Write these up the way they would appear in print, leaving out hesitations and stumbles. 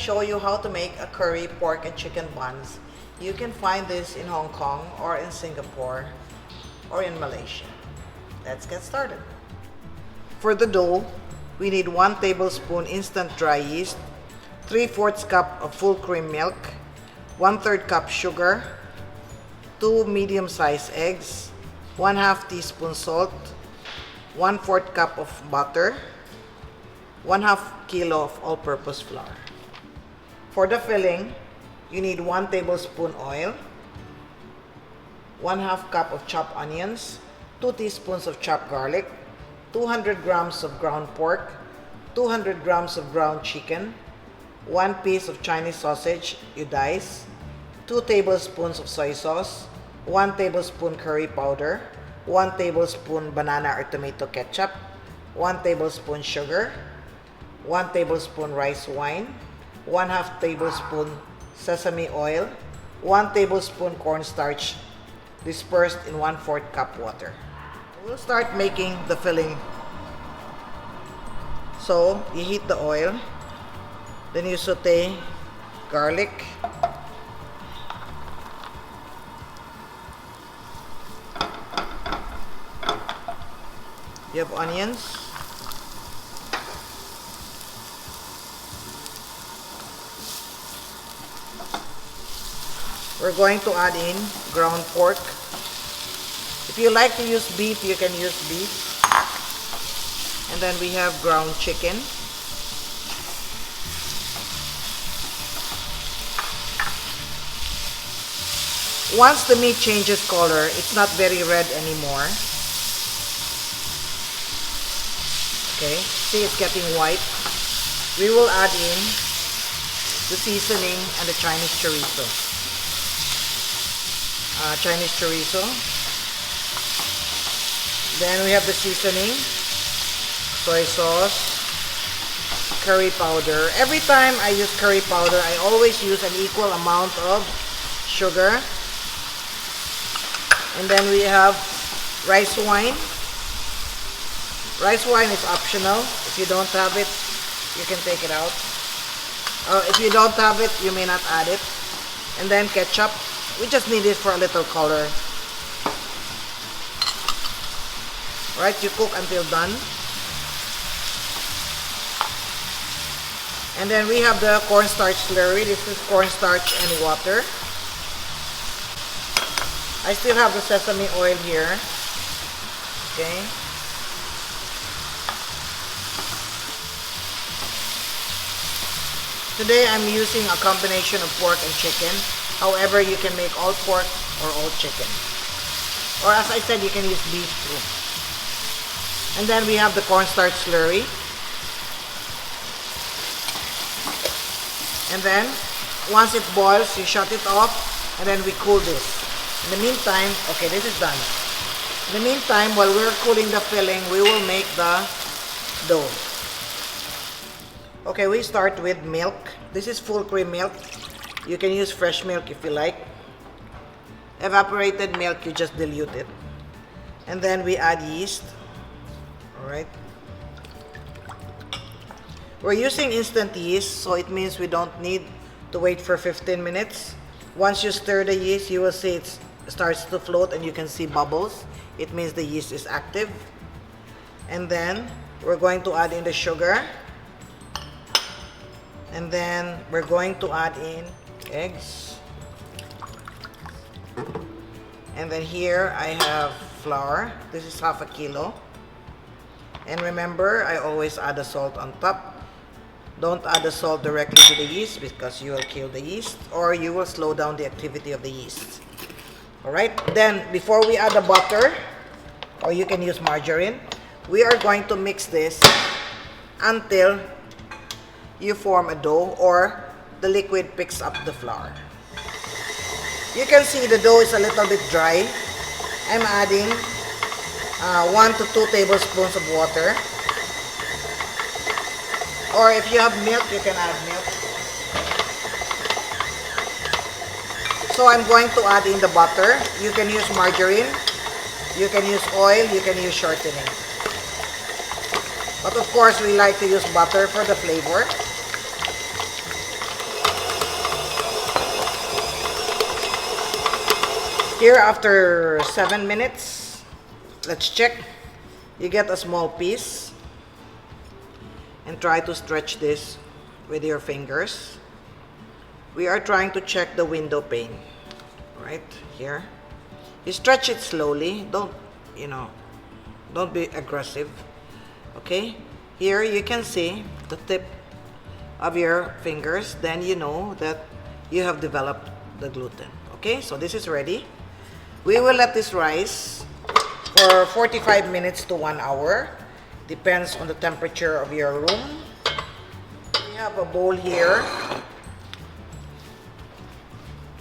show you how to make a curry pork and chicken buns. You can find this in Hong Kong or in Singapore or in Malaysia. Let's get started. For the dough, we need 1 tablespoon instant dry yeast, 3/4 cup of full cream milk, 1/3 cup sugar, 2 medium-sized eggs, 1/2 teaspoon salt, 1/4 cup of butter, 1/2 kilo of all-purpose flour. For the filling, you need 1 tablespoon oil, 1/2 cup of chopped onions, 2 teaspoons of chopped garlic, 200 grams of ground pork, 200 grams of ground chicken, 1 piece of Chinese sausage you dice, 2 tablespoons of soy sauce, 1 tablespoon curry powder, 1 tablespoon banana or tomato ketchup, 1 tablespoon sugar, 1 tablespoon rice wine, 1/2 tablespoon sesame oil, 1 tablespoon cornstarch dispersed in 1/4 cup water. We'll start making the filling. So, you heat the oil, then you saute garlic, you have onions, we're going to add in ground pork. If you like to use beef, you can use beef. And then we have ground chicken. Once the meat changes color, it's not very red anymore. Okay, see it's getting white. We will add in the seasoning and the Chinese chorizo. Then we have the seasoning, soy sauce, curry powder. Every time I use curry powder, I always use an equal amount of sugar. And then we have rice wine. Rice wine is optional. If you don't have it, you can take it out. If you don't have it, you may not add it. And then ketchup. We just need it for a little color. Right, you cook until done. And then we have the cornstarch slurry. This is cornstarch and water. I still have the sesame oil here. Okay. Today I'm using a combination of pork and chicken. However, you can make all pork or all chicken. Or as I said, you can use beef too. And then we have the cornstarch slurry. And then, once it boils, you shut it off, and then we cool this. In the meantime, okay, this is done. In the meantime, while we're cooling the filling, we will make the dough. Okay, we start with milk. This is full cream milk. You can use fresh milk if you like. Evaporated milk, you just dilute it. And then we add yeast. Alright. We're using instant yeast, so it means we don't need to wait for 15 minutes. Once you stir the yeast, you will see it starts to float and you can see bubbles. It means the yeast is active. And then we're going to add in the sugar. And then we're going to add in eggs. And then here I have flour. This is 1/2 kilo. And remember, I always add the salt on top. Don't add the salt directly to the yeast because you will kill the yeast or you will slow down the activity of the yeast. Alright, then before we add the butter, or you can use margarine, we are going to mix this until you form a dough or the liquid picks up the flour. You can see the dough is a little bit dry. I'm adding 1 to 2 tablespoons of water. Or if you have milk, you can add milk. So I'm going to add in the butter. You can use margarine, you can use oil, you can use shortening. But of course, we like to use butter for the flavor. Here, after 7 minutes, let's check. You get a small piece and try to stretch this with your fingers. We are trying to check the window pane, right here. You stretch it slowly. Don't be aggressive. Okay, here you can see the tip of your fingers. Then you know that you have developed the gluten. Okay, so this is ready. We will let this rise for 45 minutes to 1 hour. Depends on the temperature of your room. We have a bowl here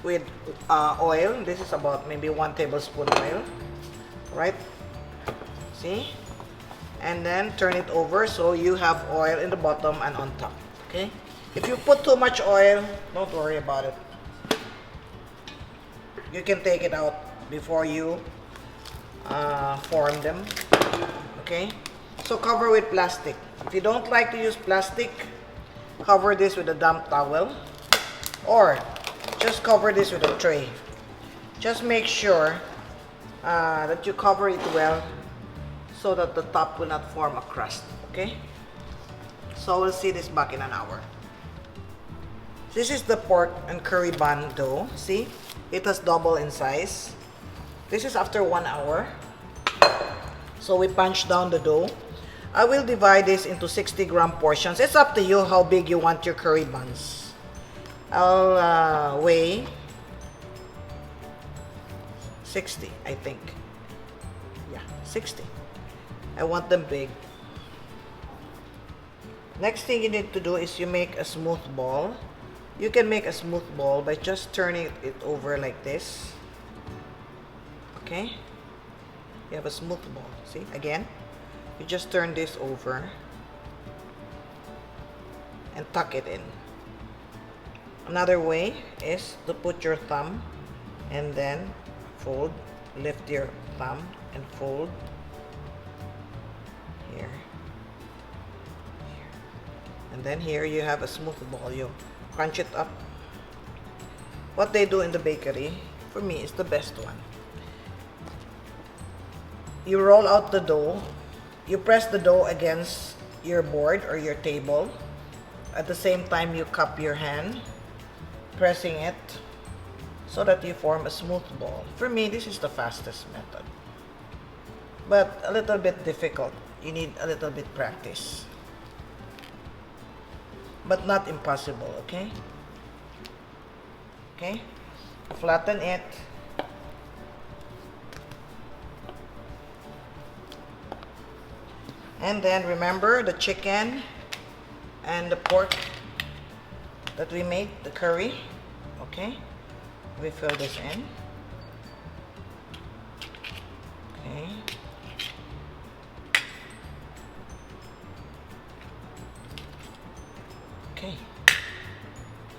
with oil. This is about maybe 1 tablespoon oil, right? See? And then turn it over so you have oil in the bottom and on top. Okay? If you put too much oil, don't worry about it. You can take it out before you form them. Okay? So cover with plastic. If you don't like to use plastic, cover this with a damp towel, or just cover this with a tray. Just make sure that you cover it well so that the top will not form a crust. Okay? So we'll see this back in an hour. This is the pork and curry bun dough. See? It has double in size. This is after 1 hour. So we punch down the dough. I will divide this into 60-gram portions. It's up to you how big you want your curry buns. I'll weigh 60, I think. Yeah, 60. I want them big. Next thing you need to do is you make a smooth ball. You can make a smooth ball by just turning it over like this. Okay? You have a smooth ball. See? Again, you just turn this over and tuck it in. Another way is to put your thumb and then fold. Lift your thumb and fold. Here. And then here you have a smooth ball. You crunch it up. What they do in the bakery, for me, is the best one. You roll out the dough. You press the dough against your board or your table. At the same time, you cup your hand, pressing it so that you form a smooth ball. For me, this is the fastest method, but a little bit difficult. You need a little bit practice, but not impossible. Okay? Okay? Flatten it. And then remember the chicken and the pork that we made, the curry. Okay? We fill this in. Okay. Okay.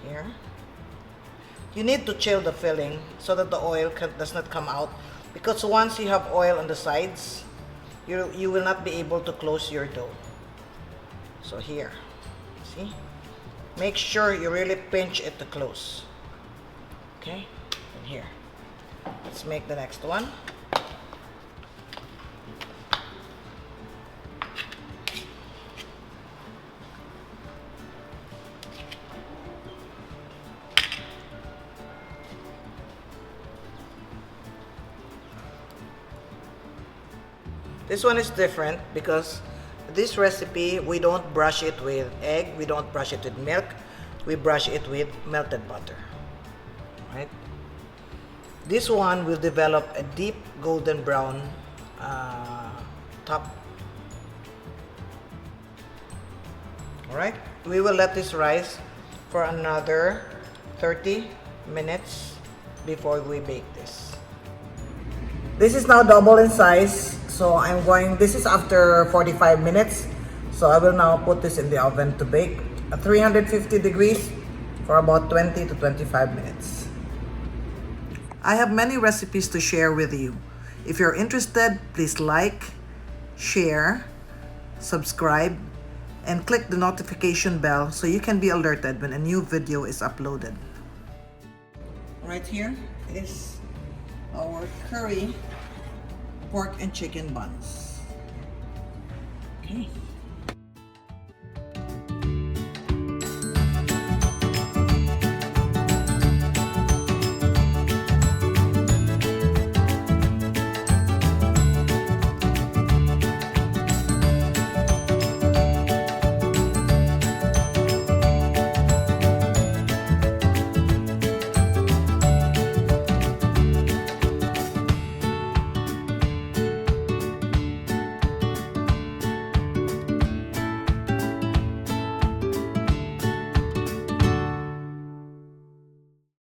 Here. You need to chill the filling so that the oil does not come out, because once you have oil on the sides, you will not be able to close your dough. So here, see? Make sure you really pinch it to close. Okay? And here. Let's make the next one. This one is different because this recipe, we don't brush it with egg, we don't brush it with milk, we brush it with melted butter. Right? This one will develop a deep golden brown top. Alright? We will let this rise for another 30 minutes before we bake this. This is now double in size. So this is after 45 minutes. So I will now put this in the oven to bake at 350 degrees for about 20 to 25 minutes. I have many recipes to share with you. If you're interested, please like, share, subscribe, and click the notification bell so you can be alerted when a new video is uploaded. Right here is our curry pork and chicken buns. Okay.